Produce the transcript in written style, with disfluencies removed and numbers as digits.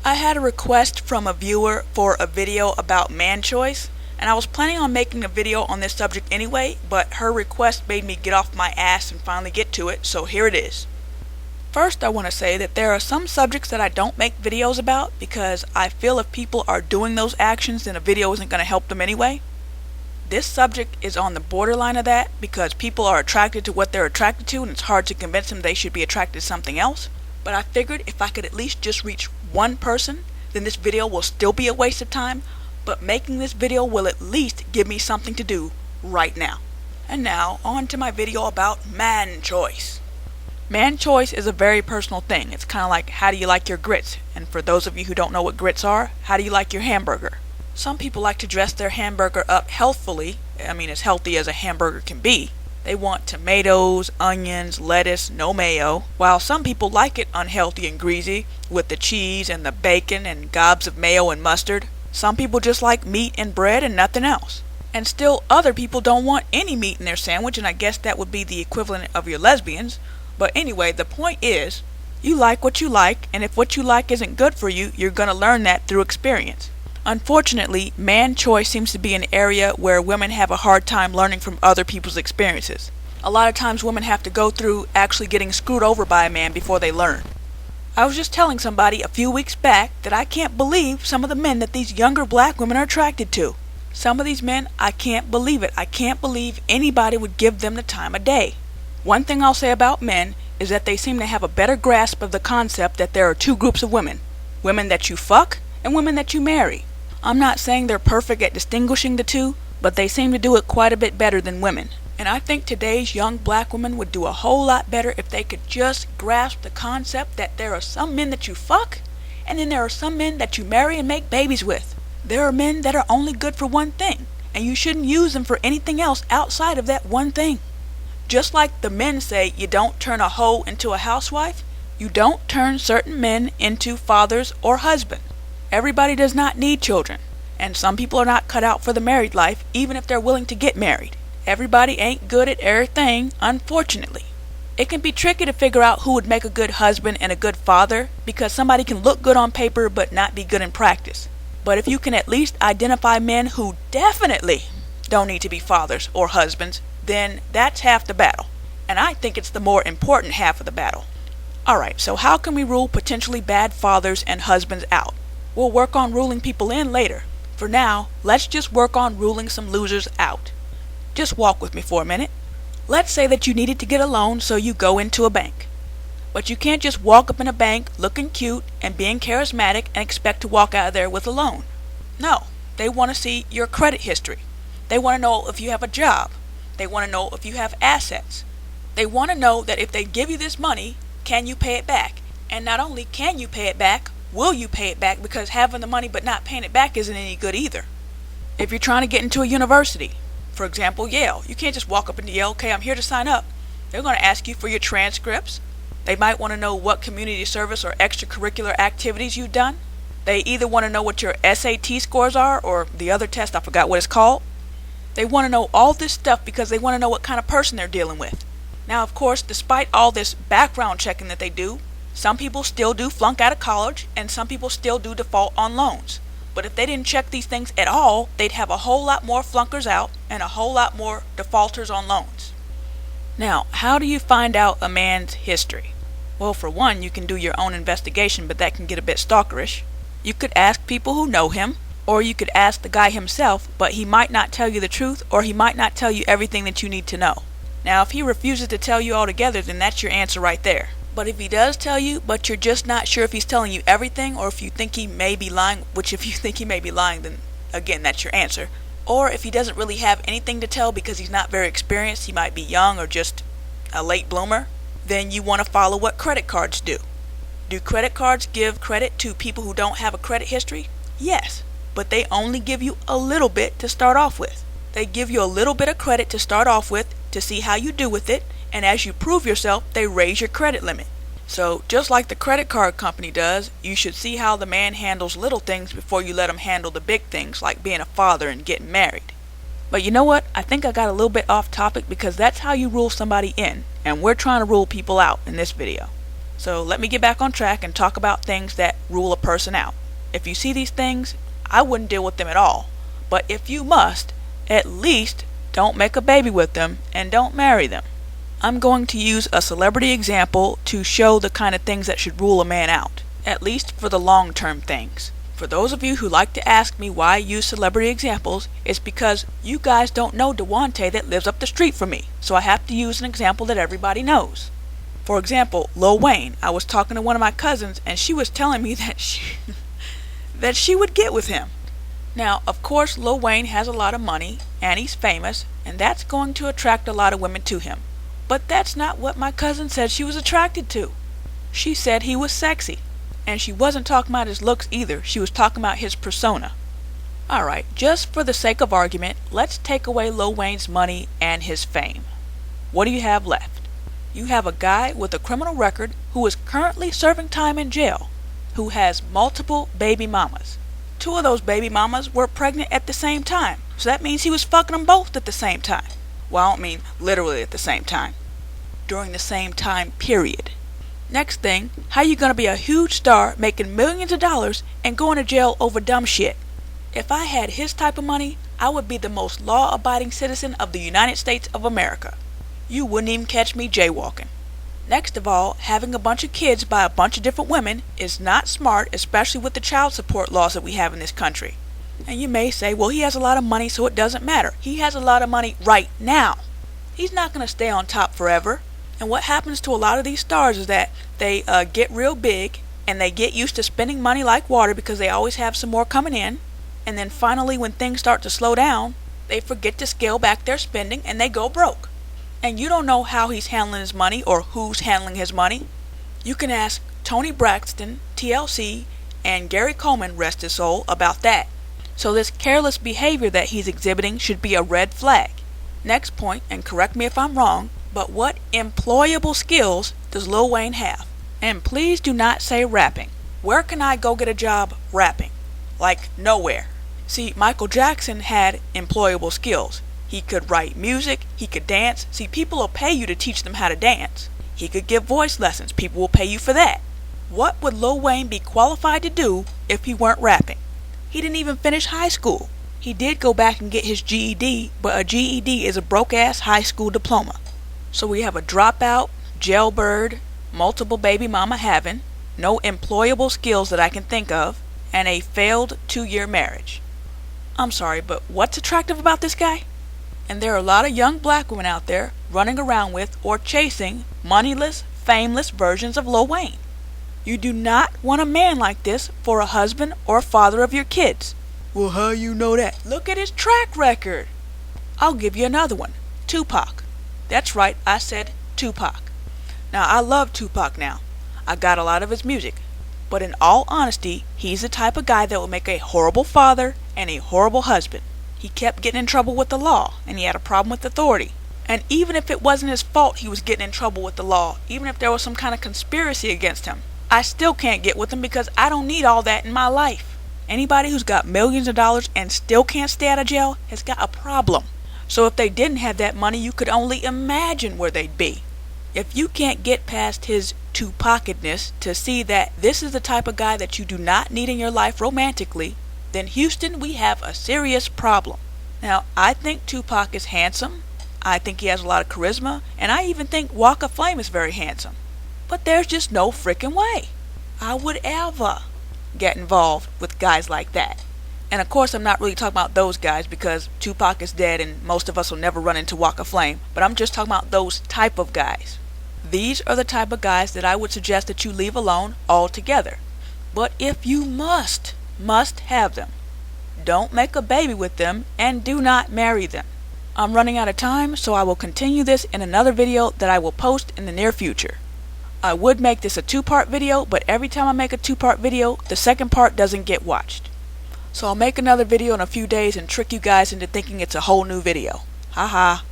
I had a request from a viewer for a video about man choice, and I was planning on making a video on this subject anyway, but her request made me get off my ass and finally get to it, so here it is. First, I want to say that there are some subjects that I don't make videos about because I feel if people are doing those actions, then a video isn't going to help them anyway. This subject is on the borderline of that because people are attracted to what they're attracted to and it's hard to convince them they should be attracted to something else. But I figured if I could at least just reach one person, then this video will still be a waste of time, but making this video will at least give me something to do right now. And now, on to my video about man choice. Man choice is a very personal thing. It's kind of like, how do you like your grits? And for those of you who don't know what grits are, how do you like your hamburger? Some people like to dress their hamburger up healthfully, as healthy as a hamburger can be. They want tomatoes, onions, lettuce, no mayo, while some people like it unhealthy and greasy, with the cheese and the bacon and gobs of mayo and mustard. Some people just like meat and bread and nothing else. And still other people don't want any meat in their sandwich, and I guess that would be the equivalent of your lesbians. But anyway, the point is, you like what you like, and if what you like isn't good for you, you're gonna learn that through experience. Unfortunately, man choice seems to be an area where women have a hard time learning from other people's experiences. A lot of times women have to go through actually getting screwed over by a man before they learn. I was just telling somebody a few weeks back that I can't believe some of the men that these younger black women are attracted to. Some of these men, I can't believe it. I can't believe anybody would give them the time of day. One thing I'll say about men is that they seem to have a better grasp of the concept that there are two groups of women. Women that you fuck and women that you marry. I'm not saying they're perfect at distinguishing the two, but they seem to do it quite a bit better than women. And I think today's young black women would do a whole lot better if they could just grasp the concept that there are some men that you fuck, and then there are some men that you marry and make babies with. There are men that are only good for one thing, and you shouldn't use them for anything else outside of that one thing. Just like the men say you don't turn a hoe into a housewife, you don't turn certain men into fathers or husbands. Everybody does not need children, and some people are not cut out for the married life, even if they're willing to get married. Everybody ain't good at everything, unfortunately. It can be tricky to figure out who would make a good husband and a good father, because somebody can look good on paper but not be good in practice. But if you can at least identify men who definitely don't need to be fathers or husbands, then that's half the battle. And I think it's the more important half of the battle. Alright, so how can we rule potentially bad fathers and husbands out? We'll work on ruling people in later. For now, let's just work on ruling some losers out. Just walk with me for a minute. Let's say that you needed to get a loan, so you go into a bank. But you can't just walk up in a bank looking cute and being charismatic and expect to walk out of there with a loan. No, they want to see your credit history. They want to know if you have a job. They want to know if you have assets. They want to know that if they give you this money, can you pay it back? And not only can you pay it back, will you pay it back, because having the money but not paying it back isn't any good either. If you're trying to get into a university, for example Yale, you can't just walk up into Yale, okay, I'm here to sign up. They're going to ask you for your transcripts. They might want to know what community service or extracurricular activities you've done. They either want to know what your SAT scores are, or the other test, I forgot what it's called. They want to know all this stuff because they want to know what kind of person they're dealing with. Now, of course, despite all this background checking that they do, some people still do flunk out of college, and some people still do default on loans. But if they didn't check these things at all, they'd have a whole lot more flunkers out and a whole lot more defaulters on loans. Now, how do you find out a man's history? Well, for one, you can do your own investigation, but that can get a bit stalkerish. You could ask people who know him, or you could ask the guy himself, but he might not tell you the truth, or he might not tell you everything that you need to know. Now, if he refuses to tell you altogether, then that's your answer right there. But if he does tell you, but you're just not sure if he's telling you everything, or if you think he may be lying, which if you think he may be lying, then again, that's your answer. Or if he doesn't really have anything to tell because he's not very experienced, he might be young or just a late bloomer, then you want to follow what credit cards do. Do credit cards give credit to people who don't have a credit history? Yes, but they only give you a little bit to start off with. They give you a little bit of credit to start off with to see how you do with it, and as you prove yourself, they raise your credit limit. So, just like the credit card company does, you should see how the man handles little things before you let him handle the big things, like being a father and getting married. But you know what? I think I got a little bit off topic because that's how you rule somebody in, and we're trying to rule people out in this video. So let me get back on track and talk about things that rule a person out. If you see these things, I wouldn't deal with them at all. But if you must, at least don't make a baby with them and don't marry them. I'm going to use a celebrity example to show the kind of things that should rule a man out, at least for the long-term things. For those of you who like to ask me why I use celebrity examples, it's because you guys don't know Dewante that lives up the street from me, so I have to use an example that everybody knows. For example, Lil Wayne. I was talking to one of my cousins and she was telling me that she would get with him. Now, of course, Lil Wayne has a lot of money and he's famous, and that's going to attract a lot of women to him. But that's not what my cousin said she was attracted to. She said he was sexy. And she wasn't talking about his looks either. She was talking about his persona. Alright, just for the sake of argument, let's take away Lil Wayne's money and his fame. What do you have left? You have a guy with a criminal record who is currently serving time in jail, who has multiple baby mamas. 2 of those baby mamas were pregnant at the same time, so that means he was fucking them both at the same time. Well, I don't mean literally at the same time. During the same time period. Next thing, how you gonna be a huge star making millions of dollars and going to jail over dumb shit? If I had his type of money, I would be the most law-abiding citizen of the United States of America. You wouldn't even catch me jaywalking. Next of all, having a bunch of kids by a bunch of different women is not smart, especially with the child support laws that we have in this country. And you may say, well, he has a lot of money, so it doesn't matter. He has a lot of money right now. He's not gonna stay on top forever. And what happens to a lot of these stars is that they get real big and they get used to spending money like water because they always have some more coming in. And then finally, when things start to slow down, they forget to scale back their spending and they go broke. And you don't know how he's handling his money or who's handling his money. You can ask Toni Braxton, TLC, and Gary Coleman, rest his soul, about that. So this careless behavior that he's exhibiting should be a red flag. Next point, and correct me if I'm wrong, but what employable skills does Lil Wayne have? And please do not say rapping. Where can I go get a job rapping? Like nowhere. See, Michael Jackson had employable skills. He could write music, he could dance. See, people will pay you to teach them how to dance. He could give voice lessons. People will pay you for that. What would Lil Wayne be qualified to do if he weren't rapping? He didn't even finish high school. He did go back and get his GED, but a GED is a broke-ass high school diploma. So we have a dropout, jailbird, multiple baby mama having, no employable skills that I can think of, and a failed 2-year marriage. I'm sorry, but what's attractive about this guy? And there are a lot of young black women out there running around with or chasing moneyless, fameless versions of Lil Wayne. You do not want a man like this for a husband or father of your kids. Well, how you know that? Look at his track record. I'll give you another one. Tupac. That's right, I said Tupac. Now, I love Tupac now. I got a lot of his music. But in all honesty, he's the type of guy that will make a horrible father and a horrible husband. He kept getting in trouble with the law, and he had a problem with authority. And even if it wasn't his fault he was getting in trouble with the law, even if there was some kind of conspiracy against him, I still can't get with him because I don't need all that in my life. Anybody who's got millions of dollars and still can't stay out of jail has got a problem. So if they didn't have that money, you could only imagine where they'd be. If you can't get past his two-pocketedness to see that this is the type of guy that you do not need in your life romantically, then Houston, we have a serious problem. Now, I think Tupac is handsome. I think he has a lot of charisma. And I even think Waka Flame is very handsome. But there's just no frickin' way I would ever get involved with guys like that. And of course, I'm not really talking about those guys because Tupac is dead and most of us will never run into Waka Flame. But I'm just talking about those type of guys. These are the type of guys that I would suggest that you leave alone altogether. But if you must have them, don't make a baby with them and do not marry them. I'm running out of time, so I will continue this in another video that I will post in the near future. I would make this a 2-part video, but every time I make a 2-part video, the second part doesn't get watched. So I'll make another video in a few days and trick you guys into thinking it's a whole new video. Haha.